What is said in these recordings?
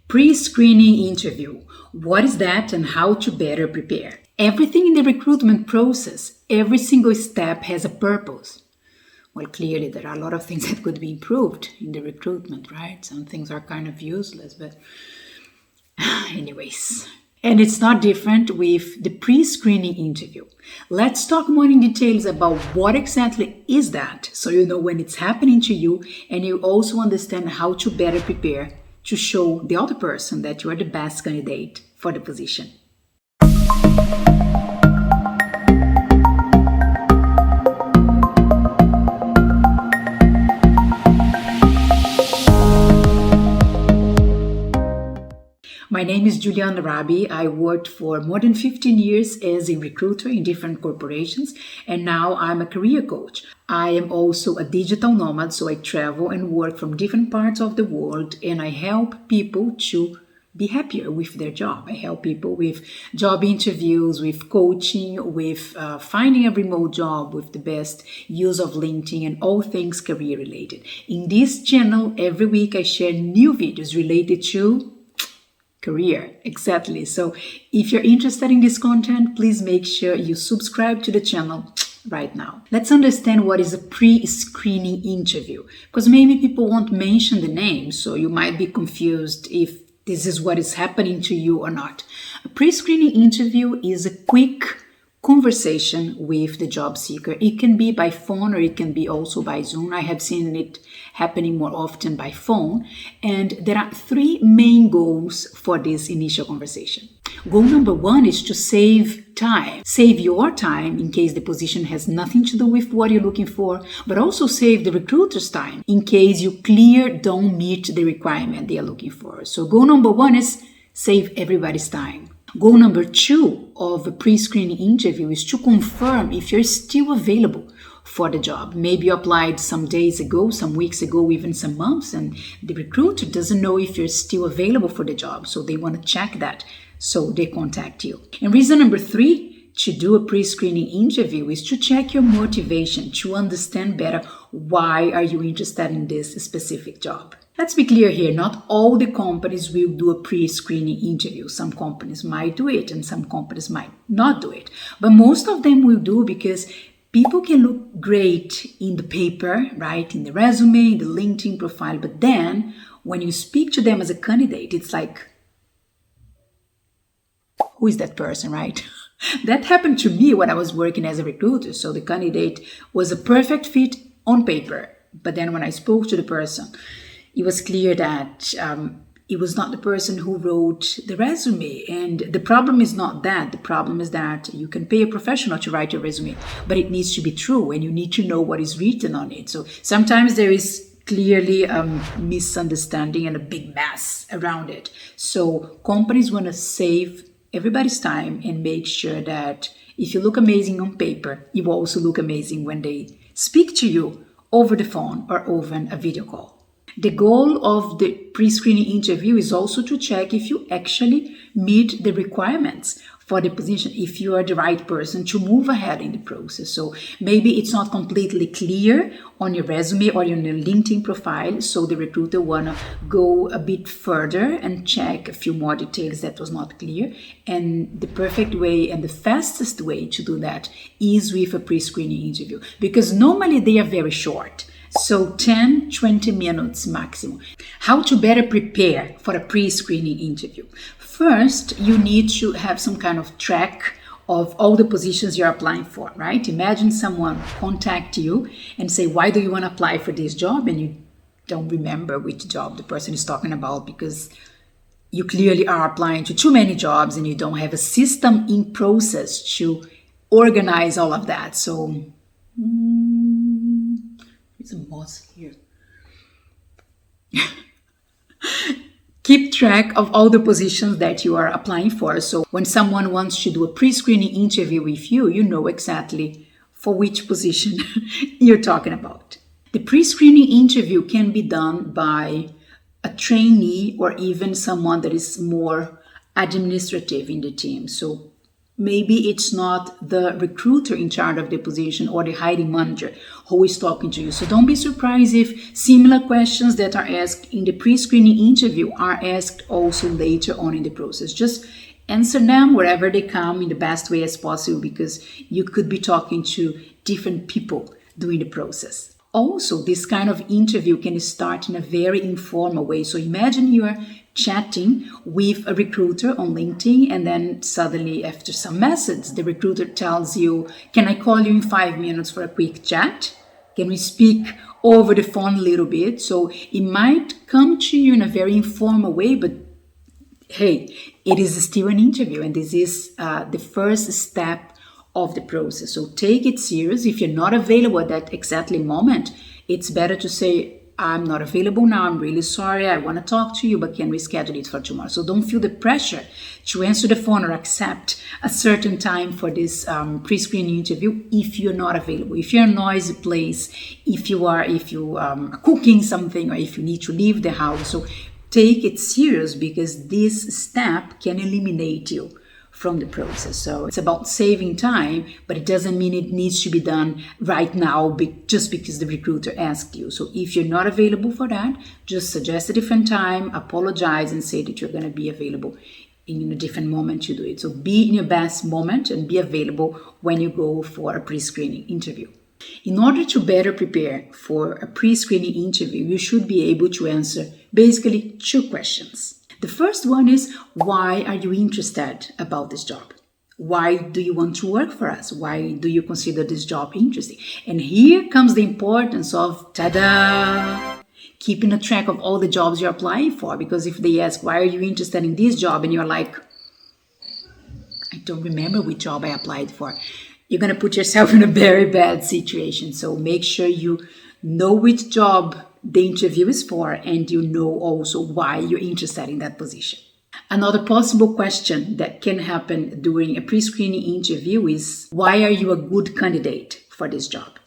Pre-screening interview. What is that and how to better prepare? Everything in the recruitment process, every single step has a purpose. Well, clearly there are a lot of things that could be improved in the recruitment, right? Some things are kind of useless, but anyways. And it's not different with the pre-screening interview. Let's talk more in details about what exactly is that, so you know when it's happening to you and you also understand how to better prepare to show the other person that you are the best candidate for the position. My name is Juliana Rabi. I worked for more than 15 years as a recruiter in different corporations, and now I'm a career coach. I am also a digital nomad, so I travel and work from different parts of the world, and I help people to be happier with their job. I help people with job interviews, with coaching, with finding a remote job, with the best use of LinkedIn and all things career related. In this channel, every week I share new videos related to career. Exactly. So if you're interested in this content, please make sure you subscribe to the channel right now. Let's understand what is a pre-screening interview, because maybe people won't mention the name, so you might be confused if this is what is happening to you or not. A pre-screening interview is a quick conversation with the job seeker. It can be by phone or it can be also by Zoom. I have seen it happening more often by phone. And there are three main goals for this initial conversation. Goal number one is to save time. Save your time in case the position has nothing to do with what you're looking for, but also save the recruiter's time in case you don't meet the requirement they are looking for. So goal number one is save everybody's time. Goal number two of a pre-screening interview is to confirm if you're still available for the job. Maybe you applied some days ago, some weeks ago, even some months, and the recruiter doesn't know if you're still available for the job. So they want to check that. So they contact you. And reason number three to do a pre-screening interview is to check your motivation, to understand better why are you interested in this specific job. Let's be clear here, not all the companies will do a pre-screening interview. Some companies might do it and some companies might not do it. But most of them will do because people can look great in the paper, right? In the resume, in the LinkedIn profile. But then when you speak to them as a candidate, it's like, who is that person, right? That happened to me when I was working as a recruiter. So the candidate was a perfect fit on paper. But then when I spoke to the person, it was clear that it was not the person who wrote the resume. And the problem is not that. The problem is that you can pay a professional to write your resume, but it needs to be true and you need to know what is written on it. So sometimes there is clearly a misunderstanding and a big mess around it. So companies want to save everybody's time and make sure that if you look amazing on paper, you also look amazing when they speak to you over the phone or over a video call. The goal of the pre-screening interview is also to check if you actually meet the requirements for the position, if you are the right person to move ahead in the process. So maybe it's not completely clear on your resume or on your LinkedIn profile, so the recruiter wanna go a bit further and check a few more details that was not clear. And the perfect way and the fastest way to do that is with a pre-screening interview, because normally they are very short. So 10, 20 minutes maximum. How to better prepare for a pre-screening interview? First, you need to have some kind of track of all the positions you're applying for, right? Imagine someone contact you and say, why do you want to apply for this job? And you don't remember which job the person is talking about because you clearly are applying to too many jobs and you don't have a system in process to organize all of that. So, there's a mouse here. Keep track of all the positions that you are applying for. So when someone wants to do a pre-screening interview with you, you know exactly for which position you're talking about. The pre-screening interview can be done by a trainee or even someone that is more administrative in the team. So Maybe it's not the recruiter in charge of the position or the hiring manager who is talking to you. So don't be surprised if similar questions that are asked in the pre-screening interview are asked also later on in the process. Just answer them wherever they come in the best way as possible, because you could be talking to different people during the process. Also, this kind of interview can start in a very informal way. So imagine you are chatting with a recruiter on LinkedIn, and then suddenly after some message, the recruiter tells you, can I call you in 5 minutes for a quick chat? Can we speak over the phone a little bit? So it might come to you in a very informal way, but hey, it is still an interview, and this is the first step of the process. So take it serious. If you're not available at that exactly moment, it's better to say, I'm not available now, I'm really sorry, I want to talk to you, but can we schedule it for tomorrow? So don't feel the pressure to answer the phone or accept a certain time for this pre-screening interview if you're not available. If you're in a noisy place, if you are cooking something, or if you need to leave the house. So take it serious, because this step can eliminate you from the process. So it's about saving time, but it doesn't mean it needs to be done right now just because the recruiter asked you. So if you're not available for that, just suggest a different time, apologize, and say that you're going to be available in a different moment to do it. So be in your best moment and be available when you go for a pre-screening interview. In order to better prepare for a pre-screening interview, you should be able to answer basically 2 questions. The first one is, why are you interested about this job? Why do you want to work for us? Why do you consider this job interesting? And here comes the importance of, tada, keeping a track of all the jobs you're applying for. Because if they ask, why are you interested in this job? And you're like, I don't remember which job I applied for. You're going to put yourself in a very bad situation. So make sure you know which job the interview is for, and you know also why you're interested in that position. Another possible question that can happen during a pre-screening interview is, why are you a good candidate for this job?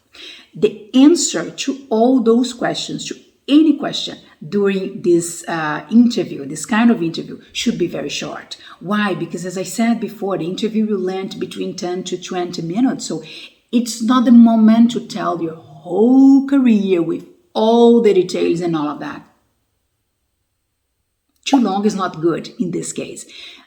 The answer to all those questions, to any question during this interview, this kind of interview, should be very short. Why? Because as I said before, the interview will last between 10 to 20 minutes. So it's not the moment to tell your whole career with all the details and all of that. Too long is not good in this case.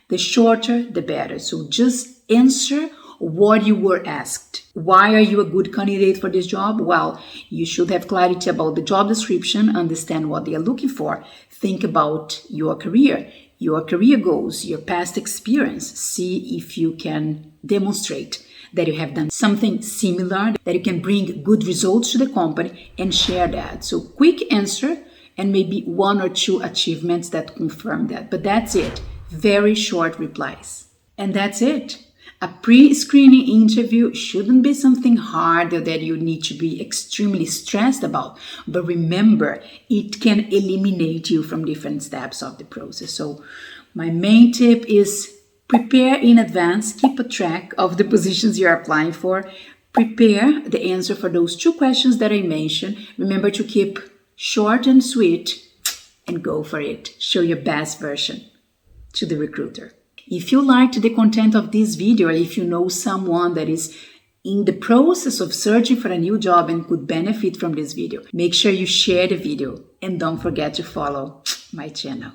The shorter, the better. So just answer what you were asked. Why are you a good candidate for this job? Well, you should have clarity about the job description, understand what they are looking for, think about your career goals, your past experience, see if you can demonstrate that you have done something similar, that you can bring good results to the company, and share that. So quick answer and maybe 1 or 2 achievements that confirm that. But that's it. Very short replies. And that's it. A pre-screening interview shouldn't be something hard that you need to be extremely stressed about. But remember, it can eliminate you from different steps of the process. So my main tip is, prepare in advance, keep a track of the positions you're applying for, prepare the answer for those 2 questions that I mentioned. Remember to keep short and sweet, and go for it. Show your best version to the recruiter. If you liked the content of this video, or if you know someone that is in the process of searching for a new job and could benefit from this video, make sure you share the video, and don't forget to follow my channel.